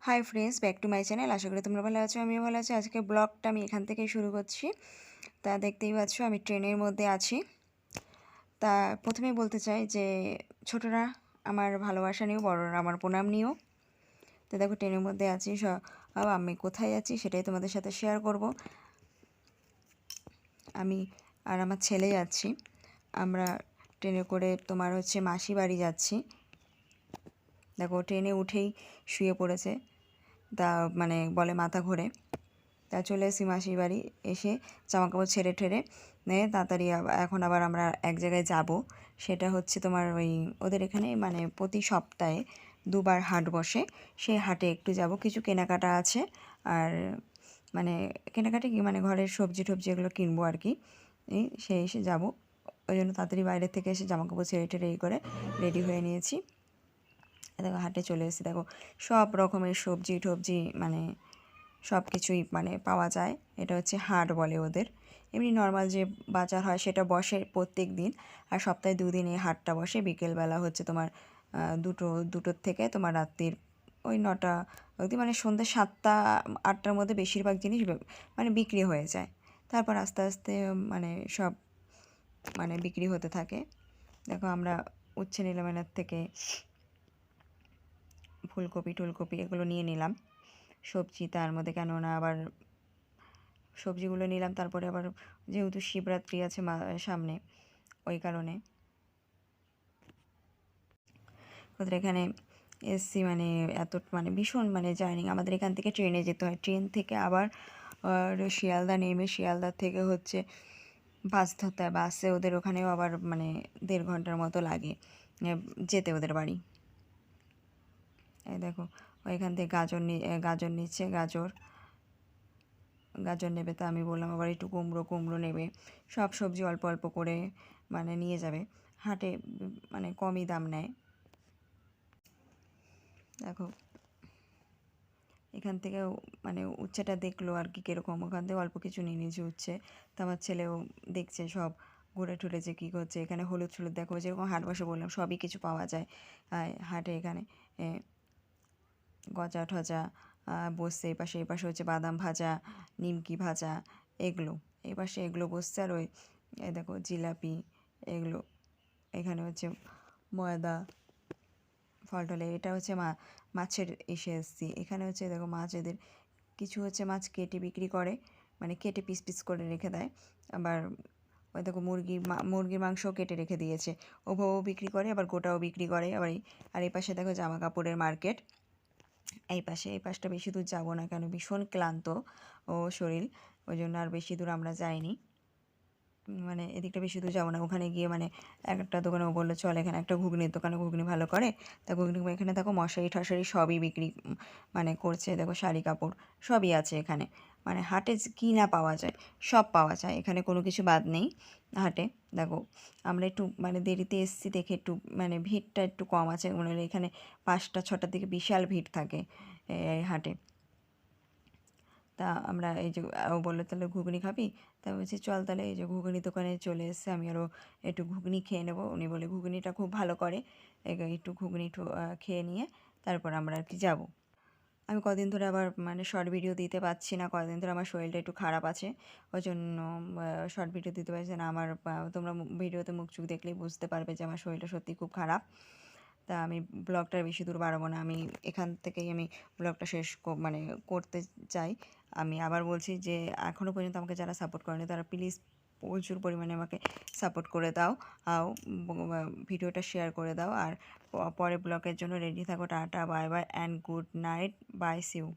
High friends, back to my channel. আশা করি তোমরা ভালো আছো, আমিও ভালো আছি। আজকে ব্লগটা আমি এখান থেকেই শুরু করছি। তা দেখতেই পাচ্ছ আমি ট্রেনের মধ্যে আছি। তা প্রথমেই বলতে চাই যে ছোটরা আমার ভালোবাসা নিও, বড়রা আমার প্রণাম নিও। তো দেখো ট্রেনের মধ্যে আছি, সব আমি কোথায় আছি সেটাই তোমাদের সাথে শেয়ার করব। আমি আর আমার ছেলে যাচ্ছি। আমরা ট্রেনে করে তোমার হচ্ছে মাসি বাড়ি যাচ্ছি। দেখো ট্রেনে উঠেই শুয়ে পড়েছে, তা মানে বলে মাথা ঘোরে। তা চলে এসেছি মাসির বাড়ি, এসে জামাকাপড় ছেড়ে ঠেড়ে তাড়াতাড়ি এখন আবার আমরা এক জায়গায় যাব। সেটা হচ্ছে তোমার ওই ওদের এখানে মানে প্রতি সপ্তাহে দুবার হাট বসে, সেই হাটে একটু যাব, কিছু কেনাকাটা আছে। আর মানে কেনাকাটা কি মানে ঘরের সবজি টবজি এগুলো কিনবো আর কি। সেই এসে যাব, ওই জন্য তাড়াতাড়ি বাইরে থেকে এসে জামাকাপড় ছেড়ে ঠেড়ে করে রেডি হয়ে নিয়েছি। দেখো হাটে চলে এসেছি, দেখো সব রকমের সবজি টবজি মানে সব কিছুই মানে পাওয়া যায়। এটা হচ্ছে হাট বলে ওদের। এমনি নর্মাল যে বাজার হয় সেটা বসে প্রত্যেক দিন, আর সপ্তাহে 2 দিন এই হাটটা বসে। বিকেলবেলা হচ্ছে তোমার দুটোর থেকে তোমার রাত্রির ওই 9টা অবধি, মানে সন্ধ্যে 7টা 8টার মধ্যে বেশিরভাগ জিনিস মানে বিক্রি হয়ে যায়। তারপর আস্তে আস্তে মানে সব মানে বিক্রি হতে থাকে। দেখো আমরা উচ্ছে নিলাম এনার থেকে, ফুলকপি টুলকপি এগুলো নিয়ে নিলাম সবজি। তার মধ্যে কেননা আবার সবজিগুলো নিলাম, তারপরে আবার যেহেতু শিবরাত্রি আছে সামনে, ওই কারণে ওদের এখানে এসছি। মানে এত মানে ভীষণ মানে জার্নি, আমাদের এখান থেকে ট্রেনে যেতে হয়, ট্রেন থেকে আবার শিয়ালদা নেমে শিয়ালদা থেকে হচ্ছে বাস ধরতে হয়। বাসে ওদের ওখানেও আবার মানে 1.5 ঘন্টার মতো লাগে যেতে ওদের বাড়ি। এই দেখো ওইখান থেকে গাজর নিচ্ছে, গাজর নেবে। তা আমি বললাম আবার একটু কুমড়ো নেবে। সব সবজি অল্প অল্প করে মানে নিয়ে যাবে। হাটে মানে কমই দাম নেয়। দেখো এখান থেকে মানে উচ্ছেটা দেখলো আর কি কীরকম, ওখান থেকে অল্প কিছু নিয়ে নিয়েছে উচ্ছে। তো আমার ছেলেও দেখছে সব ঘুরে ঠুরে যে কী করছে। এখানে হলুদ টলুদ দেখো, যেরকম হাট বসে বললাম সবই কিছু পাওয়া যায় হাটে। এখানে গজা ঠজা বসছে, এই পাশে হচ্ছে বাদাম ভাজা, নিমকি ভাজা এগুলো, এই পাশে এগুলো বসছে। আর ওই এই দেখো জিলাপি এগুলো, এখানে হচ্ছে ময়দা ফল টলে। এটা হচ্ছে মাছের এসেছি। এখানে হচ্ছে দেখো মাছ, এদের কিছু হচ্ছে মাছ কেটে বিক্রি করে, মানে কেটে পিস পিস করে রেখে দেয়। আবার ওই দেখো মুরগির মাংসও কেটে রেখে দিয়েছে, ওভাবেও বিক্রি করে, আবার গোটাও বিক্রি করে। আবার আর এই পাশে দেখো জামা কাপড়ের মার্কেট। এই পাশটা বেশি দূর যাবো না, কেন ভীষণ ক্লান্ত ও শরীর, ওই জন্য আর বেশি দূর আমরা যাইনি। মানে এদিকটা বেশি দূর যাবো না। ওখানে গিয়ে মানে একটা দোকানে ও বললো চল, এখানে একটা ঘুগনির দোকানে ঘুগনি ভালো করে। তা ঘুগনি এখানে দেখো মশারি ঠশারি সবই বিক্রি মানে করছে। দেখো শাড়ি কাপড় সবই আছে এখানে। মানে হাটে কী না পাওয়া যায় সব পাওয়া যায় এখানে, কোনো কিছু বাদ নেই হাটে। দেখো আমরা একটু মানে দেরিতে এসেছি দেখে একটু মানে ভিড়টা একটু কম আছে। মনে হলো এখানে 5টা 6টার দিকে বিশাল ভিড় থাকে এই হাটে। তা আমরা এই যে ও বললো তাহলে ঘুগনি খাবি, তা বলছি চল তাহলে। এই যে ঘুগনি দোকানে চলে এসেছে, আমি আরও একটু ঘুগনি খেয়ে নেবো। উনি বলে ঘুগনিটা খুব ভালো করে, একটু ঘুগনি একটু খেয়ে নিয়ে তারপর আমরা আর কি যাবো। আমি কদিন ধরে আবার মানে শর্ট ভিডিও দিতে পারছি না, কদিন ধরে আমার শরীরটা একটু খারাপ আছে, ওই জন্য শর্ট ভিডিও দিতে পারছি না। আমার তোমরা ভিডিওতে মুখ চুখ দেখলেই বুঝতে পারবে যে আমার শরীরটা সত্যি খুব খারাপ। তা আমি ব্লগটা বেশি দূর বাড়াবো না, আমি এখান থেকেই আমি ব্লগটা শেষ মানে করতে চাই। আমি আবার বলছি যে এখনও পর্যন্ত আমাকে যারা সাপোর্ট করেনি তারা প্লিজ প্রচুর পরিমাণে আমাকে সাপোর্ট করে দাও, ভিডিওটা শেয়ার করে দাও। আর পরে ব্লগের জন্য রেডি থাকো। Tata bye bye and good night, bye, see you.